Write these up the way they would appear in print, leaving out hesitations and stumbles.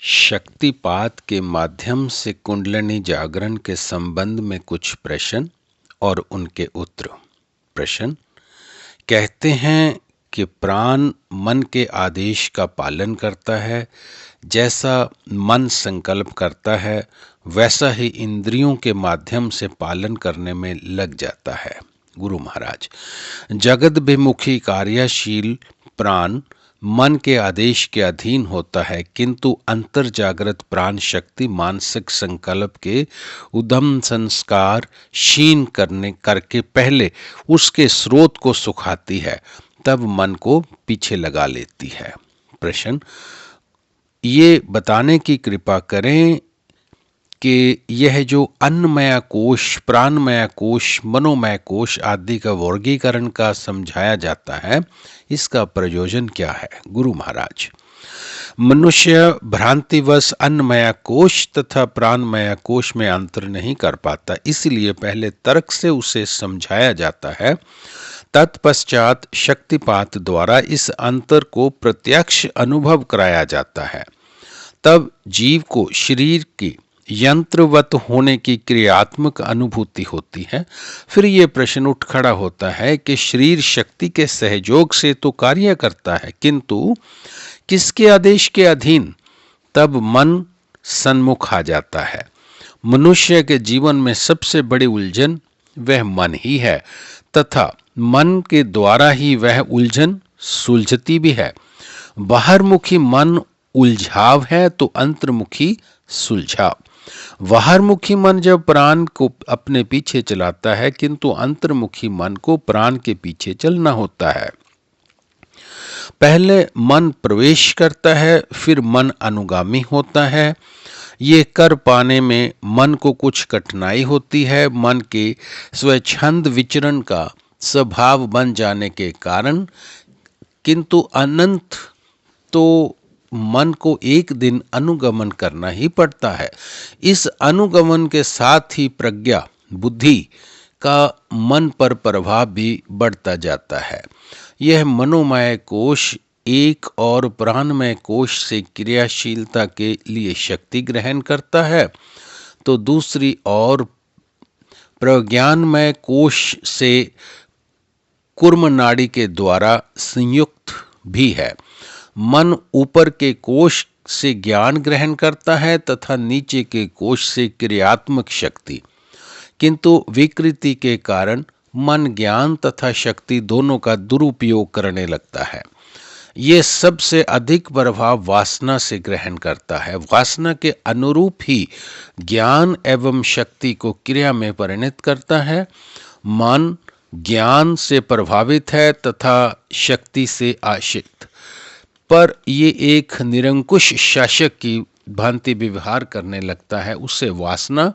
शक्तिपात के माध्यम से कुंडलिनी जागरण के संबंध में कुछ प्रश्न और उनके उत्तर। प्रश्न कहते हैं कि प्राण मन के आदेश का पालन करता है। जैसा मन संकल्प करता है वैसा ही इंद्रियों के माध्यम से पालन करने में लग जाता है। गुरु महाराज, जगदभिमुखी कार्यशील प्राण मन के आदेश के अधीन होता है, किंतु अंतर जागृत प्राण शक्ति मानसिक संकल्प के उद्यम संस्कार क्षीण करके पहले उसके स्रोत को सुखाती है, तब मन को पीछे लगा लेती है। प्रश्न ये बताने की कृपा करें कि यह जो अन्नमय कोश, प्राणमय कोश, मनोमय कोश आदि का वर्गीकरण का समझाया जाता है, इसका प्रयोजन क्या है? गुरु महाराज, मनुष्य भ्रांतिवश अन्नमय कोश तथा प्राणमय कोश में अंतर नहीं कर पाता, इसलिए पहले तर्क से उसे समझाया जाता है, तत्पश्चात शक्तिपात द्वारा इस अंतर को प्रत्यक्ष अनुभव कराया जाता है। तब जीव को शरीर की यंत्रवत होने की क्रियात्मक अनुभूति होती है। फिर ये प्रश्न उठ खड़ा होता है कि शरीर शक्ति के सहयोग से तो कार्य करता है, किंतु किसके आदेश के अधीन? तब मन सन्मुख आ जाता है। मनुष्य के जीवन में सबसे बड़ी उलझन वह मन ही है, तथा मन के द्वारा ही वह उलझन सुलझती भी है। बाहरमुखी मन उलझाव है तो अंतर्मुखी सुलझाव। बाहरमुखी मन जब प्राण को अपने पीछे चलाता है, किंतु अंतर्मुखी मन को प्राण के पीछे चलना होता है। पहले मन प्रवेश करता है, फिर मन अनुगामी होता है। ये कर पाने में मन को कुछ कठिनाई होती है। मन के स्वच्छंद विचरण का स्वभाव बन जाने के कारण, किंतु अनंत तो मन को एक दिन अनुगमन करना ही पड़ता है। इस अनुगमन के साथ ही प्रज्ञा बुद्धि का मन पर प्रभाव भी बढ़ता जाता है। यह मनोमय कोश एक और प्राणमय कोश से क्रियाशीलता के लिए शक्ति ग्रहण करता है, तो दूसरी और प्रज्ञानमय कोश से कूर्म नाड़ी के द्वारा संयुक्त भी है। मन ऊपर के कोश से ज्ञान ग्रहण करता है तथा नीचे के कोश से क्रियात्मक शक्ति, किंतु विकृति के कारण मन ज्ञान तथा शक्ति दोनों का दुरुपयोग करने लगता है। ये सबसे अधिक प्रभाव वासना से ग्रहण करता है। वासना के अनुरूप ही ज्ञान एवं शक्ति को क्रिया में परिणत करता है। मन ज्ञान से प्रभावित है तथा शक्ति से आशिक्त, पर ये एक निरंकुश शासक की भांति व्यवहार करने लगता है। उससे वासना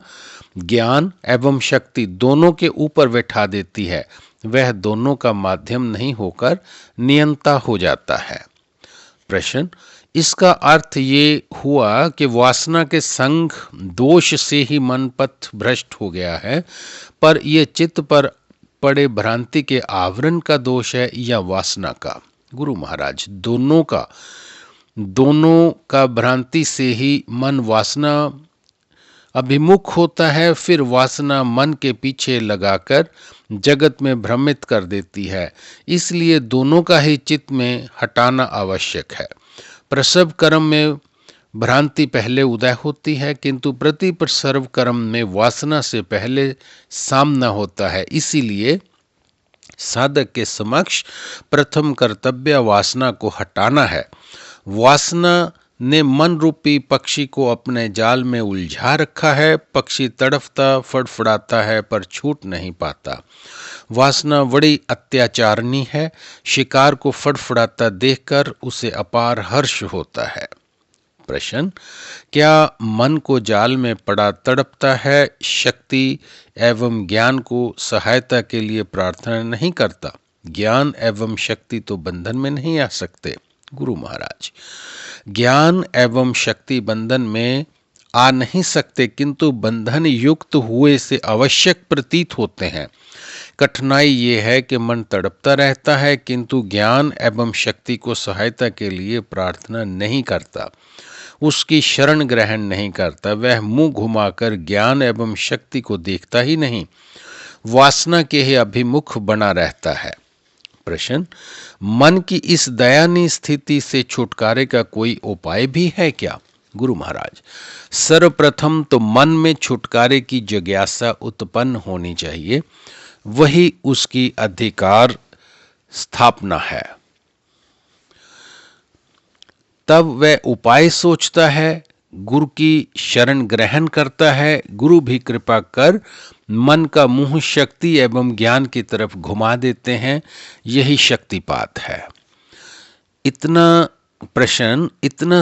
ज्ञान एवं शक्ति दोनों के ऊपर बैठा देती है। वह दोनों का माध्यम नहीं होकर नियंता हो जाता है। प्रश्न इसका अर्थ ये हुआ कि वासना के संग दोष से ही मन पथ भ्रष्ट हो गया है, पर यह चित्त पर पड़े भ्रांति के आवरण का दोष है या वासना का? गुरु महाराज, दोनों का भ्रांति से ही मन वासना अभिमुख होता है। फिर वासना मन के पीछे लगाकर जगत में भ्रमित कर देती है, इसलिए दोनों का ही चित्त में हटाना आवश्यक है। प्रसव कर्म में भ्रांति पहले उदय होती है, किंतु प्रति प्रसव कर्म में वासना से पहले सामना होता है। इसीलिए साधक के समक्ष प्रथम कर्तव्य वासना को हटाना है। वासना ने मन रूपी पक्षी को अपने जाल में उलझा रखा है। पक्षी तड़फता फड़फड़ाता है पर छूट नहीं पाता। वासना बड़ी अत्याचारणी है। शिकार को फड़फड़ाता देखकर उसे अपार हर्ष होता है। प्रश्न क्या मन को जाल में पड़ा तड़पता है, शक्ति एवं ज्ञान को सहायता के लिए प्रार्थना नहीं करता? ज्ञान एवं शक्ति तो बंधन में नहीं आ सकते। गुरु महाराज, ज्ञान एवं शक्ति बंधन में आ नहीं सकते, किंतु बंधन युक्त हुए से आवश्यक प्रतीत होते हैं। कठिनाई ये है कि मन तड़पता रहता है, किंतु ज्ञान एवं शक्ति को सहायता के लिए प्रार्थना नहीं करता। उसकी शरण ग्रहण नहीं करता, वह मुंह घुमाकर ज्ञान एवं शक्ति को देखता ही नहीं, वासना के ही अभिमुख बना रहता है। प्रश्न, मन की इस दयनीय स्थिति से छुटकारे का कोई उपाय भी है क्या? गुरु महाराज, सर्वप्रथम तो मन में छुटकारे की जिज्ञासा उत्पन्न होनी चाहिए, वही उसकी अधिकार स्थापना है। तब वह उपाय सोचता है, गुरु की शरण ग्रहण करता है, गुरु भी कृपा कर मन का मुंह शक्ति एवं ज्ञान की तरफ घुमा देते हैं, यही शक्तिपात है। इतना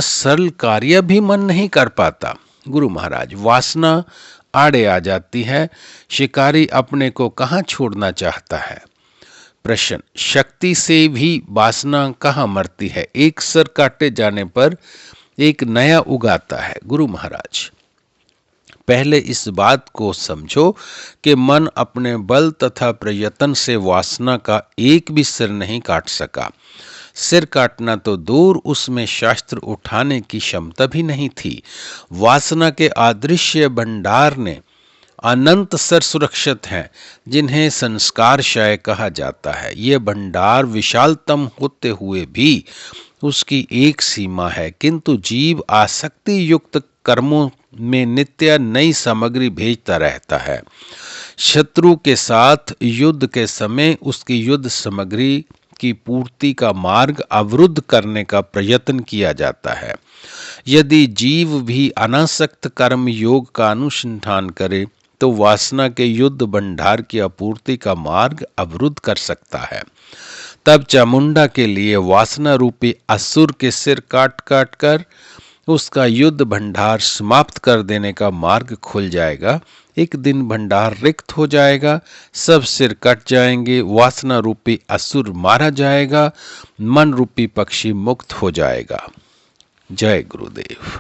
सरल कार्य भी मन नहीं कर पाता। गुरु महाराज, वासना आड़े आ जाती है, शिकारी अपने को कहाँ छोड़ना चाहता है। प्रश्न, शक्ति से भी वासना कहाँ मरती है? एक सर काटे जाने पर एक नया उगाता है। गुरु महाराज, पहले इस बात को समझो कि मन अपने बल तथा प्रयत्न से वासना का एक भी सिर नहीं काट सका। सिर काटना तो दूर, उसमें शास्त्र उठाने की क्षमता भी नहीं थी। वासना के अदृश्य भंडार ने अनंत सर सुरक्षित हैं, जिन्हें संस्कारशय कहा जाता है। ये भंडार विशालतम होते हुए भी उसकी एक सीमा है, किंतु जीव आसक्ति युक्त कर्मों में नित्य नई सामग्री भेजता रहता है। शत्रु के साथ युद्ध के समय उसकी युद्ध सामग्री की पूर्ति का मार्ग अवरुद्ध करने का प्रयत्न किया जाता है। यदि जीव भी अनासक्त कर्म योग का अनुसंधान करे तो वासना के युद्ध भंडार की आपूर्ति का मार्ग अवरुद्ध कर सकता है। तब चामुंडा के लिए वासना रूपी असुर के सिर काट काट कर उसका युद्ध भंडार समाप्त कर देने का मार्ग खुल जाएगा। एक दिन भंडार रिक्त हो जाएगा, सब सिर कट जाएंगे, वासना रूपी असुर मारा जाएगा, मन रूपी पक्षी मुक्त हो जाएगा। जय गुरुदेव।